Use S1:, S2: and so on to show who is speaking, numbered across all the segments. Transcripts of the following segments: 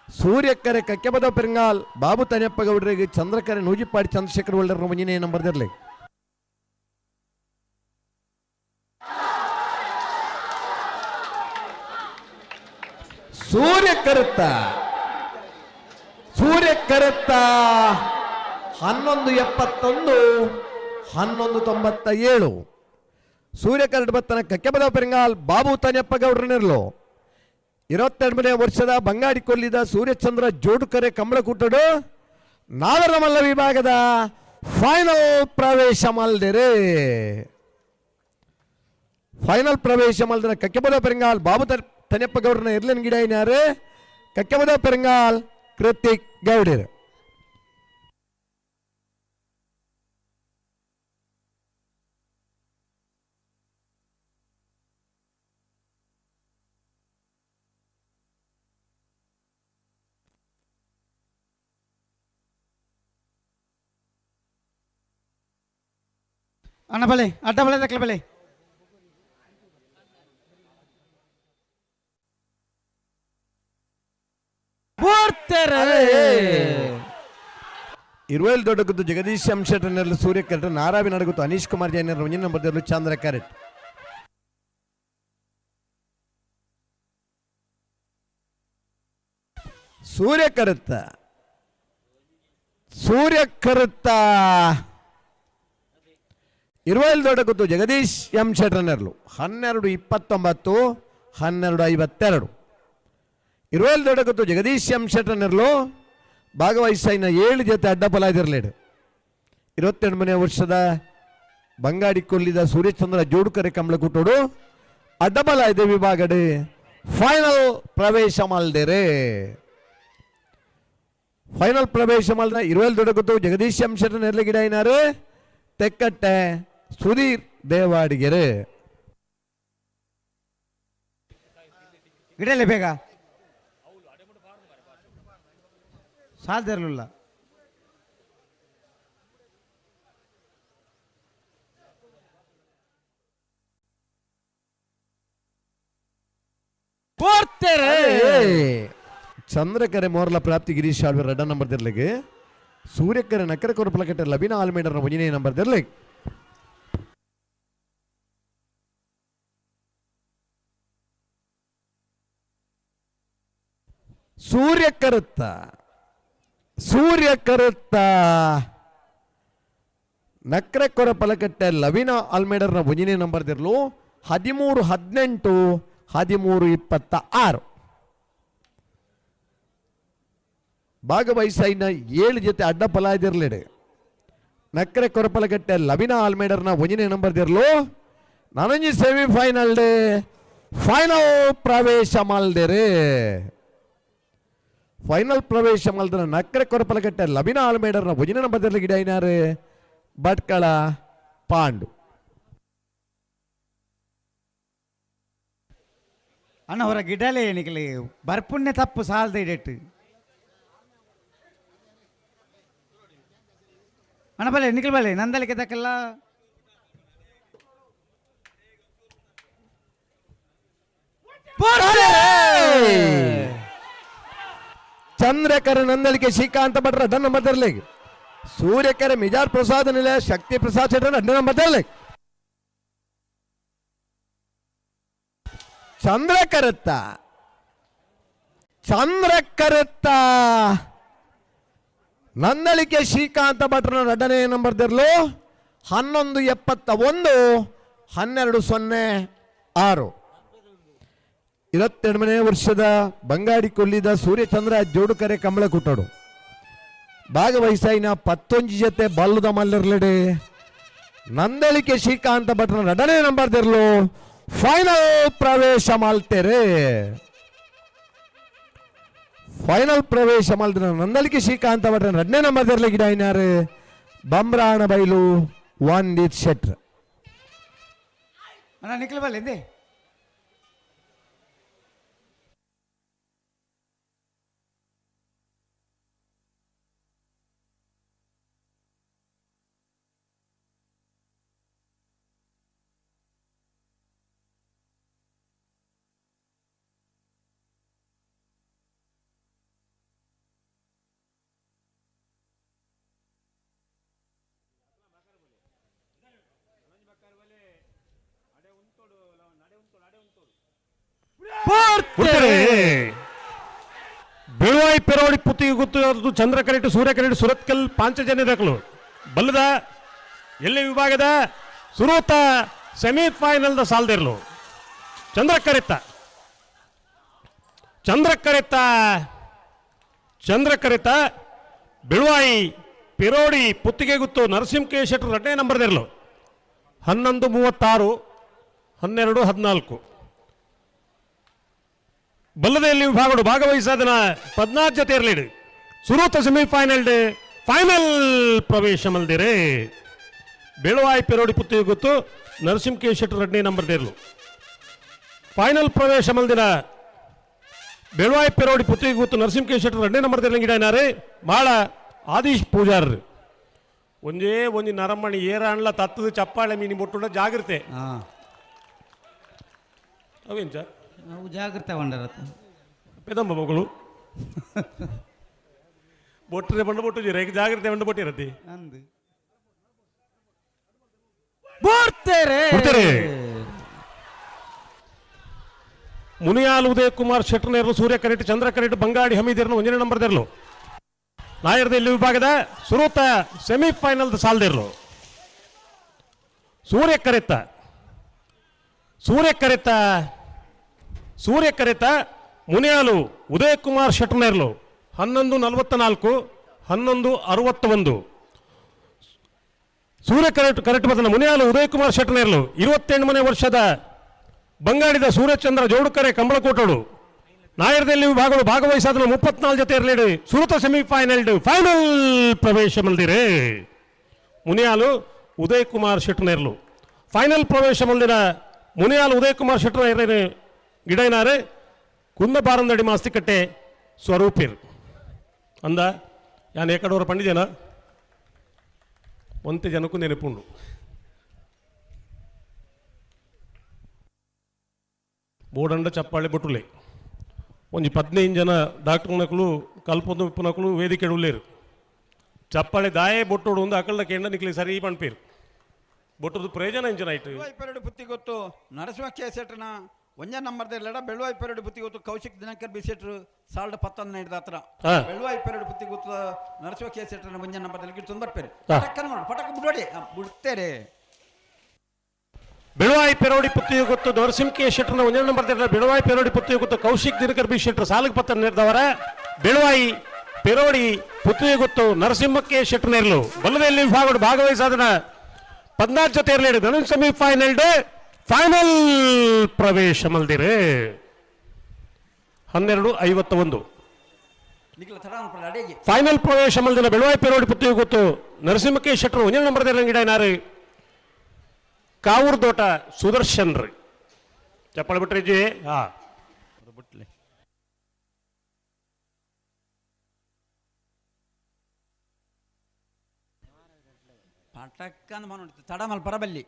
S1: ಸೂರ್ಯಕರೆ ಕಕ್ಕೆಬದ ಪೆರಂಗಾಲ್ Babu Taniyappa ಗೌಡರಿಗೆ ಚಂದ್ರಕರೆ ನೂಜಿಪಾಡಿ Chandrashekhar ಒಳ್ಳೆರ್ ಮುಂಜಿನ number ದಿರ್ಲಿ ಸೂರ್ಯ ಕರುತ್ತ 1171 1197 ಸೂರ್ಯ curd ಬತ್ತನ ಕಕ್ಕೆಬದ ಪೆರಂಗಾಲ್ Babu Taniyappa ಗೌಡ್ರನಿರ್ಲು 22ನೇ ವರ್ಷದ ಬಂಗಾಡಿ ಕೊಲ್ಲಿದ ಸೂರ್ಯಚಂದ್ರ ಜೋಡುಕರೆ ಕಂಬಳಕೂಟಡು ನಾಗರ ಮಲ್ಲ ವಿಭಾಗದ final ಪ್ರವೇಶ ಮಲ್ದಿರೆ ಫೈನಲ್ ಪ್ರವೇಶ ಮಲ್ದಿನ ಕಕ್ಕೆಬದ ಪೆರಂಗಾಲ್ ಬಾಬು ತನಿಯಪ್ಪ ಗೌಡ್ರನ ಇರ್ಲಿನ ಗಿಡ ಏನಾರು ಕಕ್ಕೆಬದ ಪೆರಂಗಾಲ್ ಕೃತಿಕ್ ಗೌಡರ್
S2: ಅಣ್ಣ ಬಲೆ ಅಡ್ಡ ಬಲೆ ದಕ್ಕಲ ಬಲೆ
S1: ಇರುವೆಲ್ ದೊಡ್ಡಗುತ್ತು ಜಗದೀಶ್ ಶೆಟ್ಟರ್ನರ್ಲು ಸೂರ್ಯ ಕರೆಟ್ ನಾರಾವಿ ನಡಗುತ್ತು ಅನೀಶ್ ಕುಮಾರ್ ಜೈನರ್ ಮುಂಜಿನ ನಂಬರ್ದರ್ಲು ಚಂದ್ರ ಕರೆಟ್ ಸೂರ್ಯ ಕರುತ್ತ ಇರುವೆಲ್ ದೊಡ್ಡಗುತ್ತು ಜಗದೀಶ್ ಶೆಟ್ಟರ್ನರ್ಲು 12:29 12:52 ಇರುವೆಲ್ ದೊಡ್ಡಗುತ್ತು ಜಗದೀಶ್ ಶೆಟ್ಟರ್ನರ್ಲು ಭಾಗವಹಿಸಿನ 7 ಜೊತೆ ಅಡ್ಡಪಲಾದಿರಲೇಡು 22ನೇ ವರ್ಷದ ಬಂಗಾಡಿ ಕೊಲ್ಲಿದ ಸೂರ್ಯಚಂದ್ರ ಜೋಡುಕರೆ ಕಂಬಳಕೂಟೋಡು ಅಡ್ಡಬಲಾಯ್ದ ವಿಭಾಗಡು ಫೈನಲ್ ಪ್ರವೇಶ ಮಲ್ದೇರೆ ಫೈನಲ್ ಪ್ರವೇಶ ಮಲ್ದ ಇರುವೆಲ್ ದೊಡ್ಡಗುತ್ತು ಜಗದೀಶ್ ಶೆಟ್ಟರ್ ನೆರ್ಲೆ ಗಿಡ ಏನಾರು ತೆಕ್ಕಟ್ಟೆ ಸುಧೀರ್ ದೇವಾಡಿಗೆರೆ
S2: ಗಿಡಲೆ ಬೇಗ ಸಾಧ್ಯ ಇರಲಿಲ್ಲ
S1: ಚಂದ್ರಕರೆ ಮೋರ್ಲ ಪ್ರಾಪ್ತಿ ಗಿರೀಶ್ ಆಳ್ವೆ ರೆಡ್ಡ ನಂಬರ್ ದಿರ್ಲಿಗೆ ಸೂರ್ಯಕರೆ ನಕರ ಕೊರಪಲಕಟ್ಟೆ ಲಬೀನಾ ಆಲ್ಮೇಡರ್ನ ಮುಂಜಿನ ನಂಬರ್ ದಿರ್ಲಿಗೆ ಸೂರ್ಯ ಕರುತ್ತ ನಕ್ರ ಕೊರಪಲಕಟ್ಟೆ ಲವೀನಾ ಆಲ್ಮೇಡರ್ನ ಮುಂಜಿನ ನಂಬರ್ ದಿರ್ಲು 13-18 13-26 ಭಾಗವಹಿಸಿನ 7 ಜೊತೆ ಅಡ್ಡ ಪಲಾಯ್ದಿರ್ಲೇಡೆ ನಕ್ರೆ ಕೊರಪಲಗಟ್ಟೆ ಲಬೀನಾ ಆಲ್ಮೇಡರ್ನ ಒಂಜನೇ ನಂಬರ್ ದಿರ್ಲು ನನಂಜಿ ಸೆಮಿಫೈನಲ್ ಡೇ ಫೈನಲ್ ಪ್ರವೇಶ ಮಲ್ದೇರೆ ಫೈನಲ್ ಪ್ರವೇಶ ಮಲ್ದನ ನಕ್ರೆ ಕೊರಪಲಗಟ್ಟೆ ಲಬೀನಾ ಆಲ್ಮೇಡರ್ನ ಒಂಜನೇ ನಂಬರ್ ದಿರ್ಲಿ ಗಿಡ ಏನಾರು ಭಟ್ಕಳ ಪಾಂಡು
S2: ಅಣ್ಣ ಅವರ ಗಿಡಲೇ ಏನಿಕಲಿ ಬರ್ಪುಣ್ಯ ತಪ್ಪು ಸಾಲದ ಇಡೇಟ್ ಅಣ್ಣ ಬಲೆ ನಿಖಿಲ್ ಬಲೆ ನಂದಲಿಕೆ ತಕ್ಕಲ್ಲ
S1: ಚಂದ್ರಕರ ನಂದಲಿಕೆ ಶ್ರೀಕಾಂತ ಭಟ್ರ ಅಡ್ಡ ನಂಬರ್ ದಿರ್ಲಿ ಸೂರ್ಯಕರ ಮಿಜಾರ್ ಪ್ರಸಾದ್ ನಿಲಯ ಶಕ್ತಿ ಪ್ರಸಾದ್ ಶೆಟ್ಟರ್ ಅಡ್ಡ ನಂಬರ್ ದಿರ್ಲಿ ಚಂದ್ರಕರುತ್ತ ನಂದಲಿಕೆ ಶ್ರೀಕಾಂತ ಭಟ್ರನ ಎರಡನೇ ನಂಬರ್ ದಿರ್ಲು 1171 1206 22ನೇ ವರ್ಷದ ಬಂಗಾಡಿ ಕೊಲ್ಲಿದ ಸೂರ್ಯಚಂದ್ರ ಜೋಡುಕರೆ ಕಂಬಳ ಕುಟ್ಟಡು ಭಾಗವಹಿಸಿನ 11 ಜೊತೆ ಬಲ್ಲದ ಮಲ್ಲಿರ್ಲಡೆ ನಂದಲಿಕೆ ಶ್ರೀಕಾಂತ ಭಟ್ರನ ಎರಡನೇ ನಂಬರ್ ದಿರ್ಲು ಫೈನಲ್ ಪ್ರವೇಶ ಮಲ್ತೇರೆ ಫೈನಲ್ ಪ್ರವೇಶ ಮಲ್ದ್ರ ನಂದಲಿಕೆ ಶ್ರೀಕಾಂತ ಭಟ್ರ ಎರಡನೇ ನಂಬರ್ ದಿರ್ಲಿ ಗಿಡ ಏನಾರು ಬಂಬ್ರಾಣ ಬೈಲು ವಂದಿತ್ ಶೆಟ್ರ್
S2: ಅಣ್ಣ ನಿಖಿಲ್ ಬಲೆ ಎಂದೇ
S3: ಕೊಡ್ತೀರಿ ಬೆಳುವಾಯಿ ಪೆರೋಡಿ ಪುತ್ತಿಗೆ ಗೊತ್ತು ಚಂದ್ರ ಕರೆಕ್ಟ್ ಸೂರ್ಯ ಕರೆಕ್ಟ್ ಸುರತ್ಕಲ್ ಪಾಂಚಜನ್ಯ ದಾಖಲು ಬಲ್ಲದ ಎಲ್ಲಿ ವಿಭಾಗದ ಸುರೂತ ಸೆಮಿಫೈನಲ್ದ ಸಾಲ್ದಿರ್ಲು ಚಂದ್ರ ಕರೆತ ಬೆಳುವಾಯಿ ಪೆರೋಡಿ ಪುತ್ತಿಗೆ ಗುತ್ತು ನರಸಿಂಹ ಶೆಟ್ಟರ್ 2ನೇ ನಂಬರ್ದಿರ್ಲು 11:36 12:14 ಬಲ್ಲದೆಯಲ್ಲಿ ವಿಭಾಗಗಳು ಭಾಗವಹಿಸಾದನ 14 ಜೊತೆ ಇರಲಿಡು ಸುರೂತ ಫೈನಲ್ ಪ್ರವೇಶ ಮಲ್ದಿರೆ ಬೆಳುವಾಯಿ ಪೆರೋಡಿ ಪುತ್ತಿಗೆ ಗೊತ್ತು ನರಸಿಂಹ ಶೆಟ್ಟರ್ 2ನೇ ನಂಬರ್ದಿರ್ಲು ಫೈನಲ್ ಪ್ರವೇಶ ಮಲ್ದಿನ ಬೆಳುವಾಯಿ ಪೆರೋಡಿ ಪುತ್ತಿಗೆ ಗೊತ್ತು ನರಸಿಂಹ ಶೆಟ್ಟರ್ 2ನೇ ನಂಬರ್ದಿರ್ಲಿ ಗಿಡನಾರೆ ಭಾಳ ಆದೀಶ್ ಪೂಜಾರ್ರು ಒಂಜಿ ನರಮಣಿ ಏರಾಣ್ಲ ತತ್ತದ ಚಪ್ಪಾಳೆ ಮೀನಿ ಮುಟ್ಟುಂಡ ಜಾಗ್ರತೆ ಅವೇಂಚ
S2: ನಾವು ಜಾಗ್ರತೆ ಬಂಡರತ್ತ
S3: ಪೆದಂಬ ಮಗಳು ಬೊಟ್ಟರೆ ಬಂಡು ಬೊಟ್ಟು ರೇಖ ಜಾಗ್ರತೆ ಬಂಡು ಬೊಟ್ಟಿರತ್ತಿ
S2: ಅಂದು ಬರ್ತಾರೆ
S3: ಮುನಿಯಾಲ್ ಉದಯ ಕುಮಾರ್ ಶೆಟ್ಟರ್ನೇರ್ಲು ಸೂರ್ಯ ಕರೆಟ್ ಚಂದ್ರ ಕರೆಟ್ ಬಂಗಾಡಿ ಹಮೀದಿರ್ಲು 1ನೇ ನಂಬರ್ದಿರ್ಲು ನಾಯರ್ದಲ್ಲಿ ವಿಭಾಗದ ಸುರೂತ ಸೆಮಿಫೈನಲ್ ಸಾಲ್ದಿರ್ಲು ಸೂರ್ಯ ಕರೆತ ಮುನಿಯಾಲು ಉದಯ ಕುಮಾರ್ ಶೆಟ್ಟರ್ನೇರ್ಲು 11:44 11:61 ಸೂರ್ಯ ಕರೆಟ್ ಬದನ ಮುನಿಯಾಲು ಉದಯ ಕುಮಾರ್ ಶೆಟ್ಟರ್ನೇರ್ಲು 28ನೇ ವರ್ಷದ ಬಂಗಾಡಿದ ಸೂರ್ಯಚಂದ್ರ ಜೋಡುಕರೆ ಕಂಬಳಕೋಟೋಡು ನಾಯರ್ದಲ್ಲಿ ವಿಭಾಗಗಳು ಭಾಗವಹಿಸಾದ 34 ಜೊತೆ ಇರಲಿ ಸುರತ ಫೈನಲ್ ಪ್ರವೇಶ ಮಲ್ದಿರೆ ಮುನಿಯಾಲು ಉದಯ್ ಕುಮಾರ್ ಶೆಟ್ಟರ್ನೇರ್ಲು ಫೈನಲ್ ಪ್ರವೇಶ ಮಲ್ದಿನ ಮುನಿಯಾಲು ಉದಯ್ ಕುಮಾರ್ ಶೆಟ್ಟರ್ ಗಿಡನಾರೆ ಕುಂದ ಬಾರಂದಡಿ ಮಾಸ್ತಿಕಟ್ಟೆ ಸ್ವರೂಪಿರ್ ಅಂದ ಯಾನ್ ಏಕಡವರ ಪಂಡಿದೇನ ಒಂತೆ ಜನಕ್ಕೂ ನೆನಪುಂಡು ಬೋಡಂಡ ಚಪ್ಪಾಳೆ ಬೊಟ್ಟುಲೆ ಒಂಜಿ 15 ಜನ ಡಾಕ್ಟರ್ನಕಲು ಕಲ್ಪೊಂದು ವಿಪ್ಪುನಕಲು ವೇದಿಕೆ ಉಳ್ಳೇರು ಚಪ್ಪಾಳೆ ದಾಯೆ ಬೊಟ್ಟೋಡು ಒಂದು ಅಕಲ್ದ ಕೆಂಡ ನಿಕ್ಲಿ ಸರಿ ಪಣ್ಪೇರು ಬೊಟ್ಟದು ಪ್ರಯೋಜನ ಇಂಜನ ಆಯ್ತು
S4: ಬೆಳುವಾಯಿ ಪುತ್ತಿ ಗೊತ್ತು ನರಸಿಂಹ ಕೇಸೆಟ್ರನ 1ನೇ ನಂಬರ್ದಲ್ಲ ಬೆಳುವಾಯಿ ಪೆರಡು ಪುತ್ತಿ ಗೊತ್ತು ಕೌಶಿಕ್ ದಿನಕರ್ ಬಿಸೆಟ್ರು 11 ಹತ್ರ ಬೆಳುವಾಯಿ ಪೆರಡು ಪುತ್ತಿ ಗೊತ್ತು ನರಸಿಂಹ ಕೇಸೆಟ್ರನ 1ನೇ ನಂಬರ್ದಲ್ಲಿ ತುಂಬರ್ಪೇರು ಪಟಕ ಬಿಡೋಡಿ ಬಿಡ್ತೇರೆ
S3: ಬೆಳುವಾಯಿ ಪೆರೋಡಿ ಪುತ್ತಿಗೆ ಗೊತ್ತು ನರಸಿಂಹ ಶೆಟ್ಟರ್ನ 1ನೇ ನಂಬರ್ದಿರಲ್ಲ ಬೆಳುವಾಯಿ ಪೆರೋಡಿ ಪುತ್ತಿಗೆ ಗೊತ್ತು ಕೌಶಿಕ್ ದಿನಕರ್ ಬಿ ಶೆಟ್ಟರ್ ಸಾಲಿಗೆ ಪತ್ರ ನೀಡಿದವರ ಬೆಳುವಾಯಿ ಪೆರೋಡಿ ಪುತ್ತಿಗೆ ಗೊತ್ತು ನರಸಿಂಹಕ್ಕೆ ಶೆಟ್ಟರ್ನೇರ್ಲು ಬಲ್ಲದಲ್ಲಿ ವಿಭಾಗಗಳು ಭಾಗವಹಿಸಾದನ 14 ಜೊತೆ ಇರಲಿ ಗಣೇಶ್ ಫೈನಲ್ ಪ್ರವೇಶ ಮಲ್ದಿರೆ 12:51 ಫೈನಲ್ ಪ್ರವೇಶ ಮಲ್ದಿನ ಬೆಳುವಾಯಿ ಪೆರೋಡಿ ಪುತ್ತಿಗೆ ಗೊತ್ತು ನರಸಿಂಹಕ್ಕೆ ಶೆಟ್ಟರ್ 1ನೇ ನಂಬರ್ದಿರಲ್ಲ ಗಿಡನಾರು ಕಾವೂರ್ ದೋಟ ಸುದರ್ಶನ್ ರೀ ಚಪ್ಪಳ ಬಿಟ್ರಿ ಜಿ
S4: ಬಿಟ್ಲೆ ಪಟಕ್ಕಂದು ಮನೋಡಿತು ತಡಮಲ್ ಪರಬಲ್ಲಿ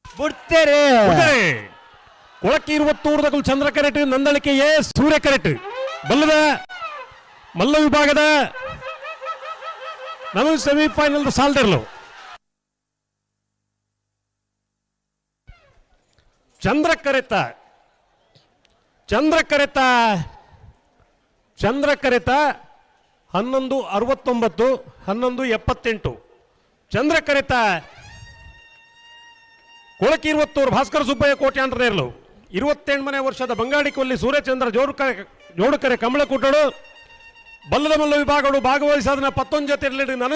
S2: ಬಿಡ್ತೇರೆ
S3: ಕೊಳಕ್ಕೆ 20 ಚಂದ್ರ ಕರೆಟ್ ನಂದಳಿಕೆ ಸೂರ್ಯ ಕರೆಟ್ ಬಲ್ಲದ ಮಲ್ಲ ವಿಭಾಗದ ನಮಗೆ ಸೆಮಿಫೈನಲ್ ಸಾಲ್ದಿರ್ಲು ಚಂದ್ರ ಕರೆತ 11:69 11:78 ಚಂದ್ರ ಕರೆತ ಕೊಳಕ್ಕೆ 20 ಭಾಸ್ಕರ ಸುಬ್ಬಯ್ಯ ಕೋಟೆ ಅಂಟನೇರ್ಲು 28ನೇ ವರ್ಷದ ಬಂಗಾಡಿ ಕೊಲ್ಲಿ ಸೂರ್ಯಚಂದ್ರ ಜೋಡುಕರೆ ಕಂಬಳಕೂಟಡು ಬಲ್ಲದ ಮಲ್ಲ ವಿಭಾಗಗಳು ಭಾಗವಹಿಸಾದನ 11 ಜೊತೆ ಇರಲಿ ನನ್ನ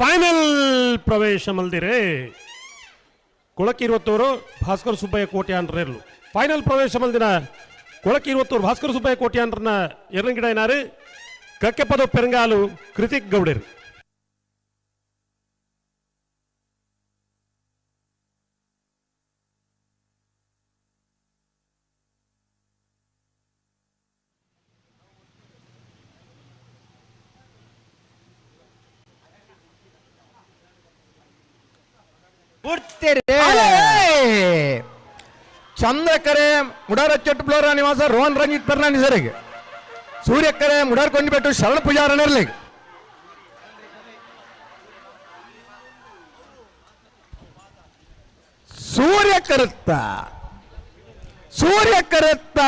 S3: ಫೈನಲ್ ಪ್ರವೇಶ ಮಲ್ದಿರೆ ಕೊಳಕ್ಕೆ 20 ಭಾಸ್ಕರ ಸುಬ್ಬಯ್ಯ ಕೋಟೆ ಅಂಟನೇರ್ಲು ಫೈನಲ್ ಪ್ರವೇಶ ಮಲ್ದಿನ ಕೊಳಕ್ಕೆ 20 ಭಾಸ್ಕರ ಸುಬ್ಬಯ್ಯ ಕೋಟೆ ಅಂಟನ ಎರಗಿಡ ಏನಾರು ಕಕ್ಕೆಪದ ಪೆರಂಗಾಲು ಕೃತಿಕ್ ಗೌಡರು
S1: ಬಿಡ್ತೇರೆ ಚಂದ್ರಕರೆ ಮುಡಾರ ಚಟ್ಟುಪ್ಲೋರ ನಿವಾಸ ರೋಹನ್ ರಂಜಿತ್ ಫರ್ನಾಂಡಿಸರಿಗೆ ಸೂರ್ಯಕರೆ ಮುಡಾರ್ ಕೊಂಡಿಬೆಟ್ಟು ಶರಣ ಪೂಜಾರನಿರ್ಲಿಗೆ ಸೂರ್ಯಕರುತ್ತ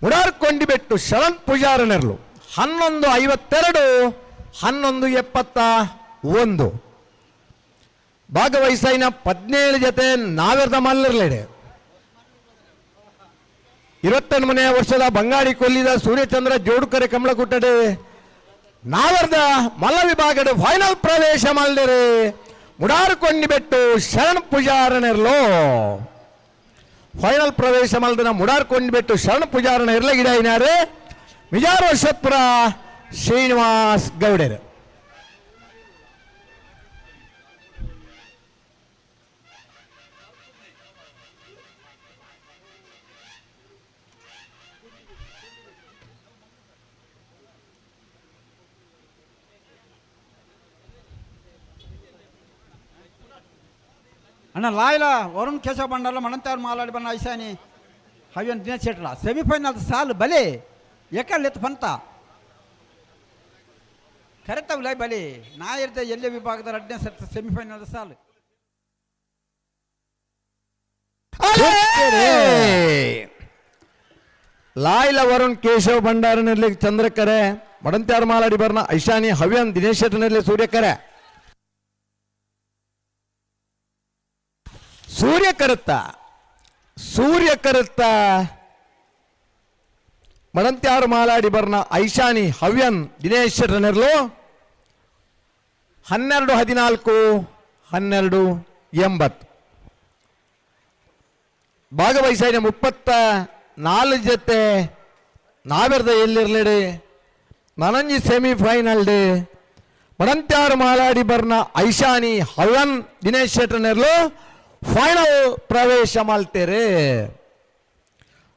S1: ಮುಡಾರ್ ಕೊಂಡಿಬೆಟ್ಟು ಶರಣ್ ಪೂಜಾರನಿರ್ಲು 11:52 11:71 ಭಾಗವಹಿಸಿನ 17 ಜೊತೆ ನಾವೆರ್ದ ಮಲ್ಲರ್ಲೆಡೆ 28ನೇ ವರ್ಷದ ಬಂಗಾಡಿ ಕೊಲ್ಲಿದ ಸೂರ್ಯಚಂದ್ರ ಜೋಡುಕರೆ ಕಮಲಕುಟ್ಟಡೆ ನಾವೆರ್ದ ಮಲ್ಲ ವಿಭಾಗದ ಫೈನಲ್ ಪ್ರವೇಶ ಮಲ್ದರೆ ಮುಡಾರು ಕೊಂಡಿಬೆಟ್ಟು ಶರಣ್ ಪೂಜಾರನಿರ್ಲು ಫೈನಲ್ ಪ್ರವೇಶ ಮಲ್ದನ ಮುಡಾರ್ ಕೊಂಡಿಬೆಟ್ಟು ಶರಣ್ ಪೂಜಾರನ ಇರ್ಲಗಿಡಾಯಿನಾರೆ ವಿಜಾರ ವರ್ಷಪುರ ಶ್ರೀನಿವಾಸ್ ಗೌಡರು
S4: ಅಣ್ಣ ಲಾಯ್ಲ ವರುಣ್ ಕೇಶವ ಬಂಡಾರ ಮಣಂತಾರ್ ಮಾಲಾಡಿ ಬಣ್ಣ ಐಸಾನಿ ಹವ್ಯನ್ ದಿನೇಶ್ ಶೆಟ್ರ ಸೆಮಿಫೈನಲ್ ಸಾಲು ಬಲೆ ಎಕ್ಕಳ್ಳೆತ್ತು ಪಂತ ಕರೆಕ್ಟಾಗಿ ಲೈ ಬಲೆ ನಾ ಇರ್ತೆ ಎಲ್ಲೇ ವಿಭಾಗದ 2ನೇ ಸೆಮಿಫೈನಲ್ ಸಾಲು
S1: ಲಾಯ್ಲ ವರುಣ್ ಕೇಶವ್ ಭಂಡಾರನಲ್ಲಿ ಚಂದ್ರಕರೆ ಮಡಂತ್ಯಾರ ಮಾಲಾಡಿ ಬರ್ನ ಐಶಾನಿ ಹವ್ಯನ್ ದಿನೇಶ್ ಶೆಟ್ಟನಲ್ಲಿ ಸೂರ್ಯಕರೆ ಸೂರ್ಯಕರುತ್ತ ಮಡಂತ್ಯಾರು ಮಾಲಾಡಿ ಬರ್ನ ಐಶಾನಿ ಹವ್ಯನ್ ದಿನೇಶ್ ಶೆಟ್ಟನಿರ್ಲು 12:14 12:80 ಭಾಗವಹಿಸಿನ 34 ಜೊತೆ ನಾವೆರ್ದ ಎಲ್ಲಿರ್ಲೇಡೆ ನನಂಜಿ ಸೆಮಿಫೈನಲ್ ಡೇ ಮಡಂತ್ಯಾರು ಮಾಲಾಡಿ ಬರ್ನ ಐಶಾನಿ ಹವ್ಯನ್ ದಿನೇಶ್ ಶೆಟ್ಟನಿರ್ಲು ಫೈನಲ್ ಪ್ರವೇಶ ಮಲ್ತೇರೆ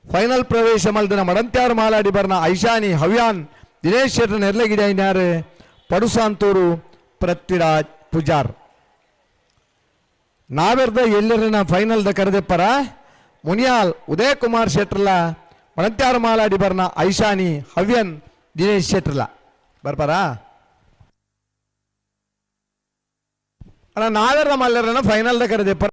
S1: ಫೈನಲ್ ಪ್ರವೇಶ ಮಲ್ದಿನ ಮಡಂತ್ಯಾರು ಮಾಲಾಡಿ ಬರ್ನ ಐಶಾನಿ ಹವ್ಯಾನ್ ದಿನೇಶ್ ಶೆಟ್ಟರ್ ನೆರ್ಲೆಗಿಡಾಯಿನಾರು ಪಡುಸಾಂತೂರು ಪೃಥ್ವಿರಾಜ್ ಪೂಜಾರ್ ನಾವೆರ್ದ ಎಲ್ಲರನ್ನ ಫೈನಲ್ದ ಕರೆದೆಪ್ಪರ ಮುನಿಯಾಲ್ ಉದಯ್ ಕುಮಾರ್ ಶೆಟ್ರಲ ಮಡಂತ್ಯಾರು ಮಾಲಾಡಿ ಬರ್ನ ಐಶಾನಿ ಹವ್ಯನ್ ದಿನೇಶ್ ಶೆಟ್ರಲ ಬರ್ಬಾರ ಅಣ್ಣ ನಾವೆರ್ದ ಮಲ್ಲರನ್ನ ಫೈನಲ್ದ ಕರೆದೆಪ್ಪರ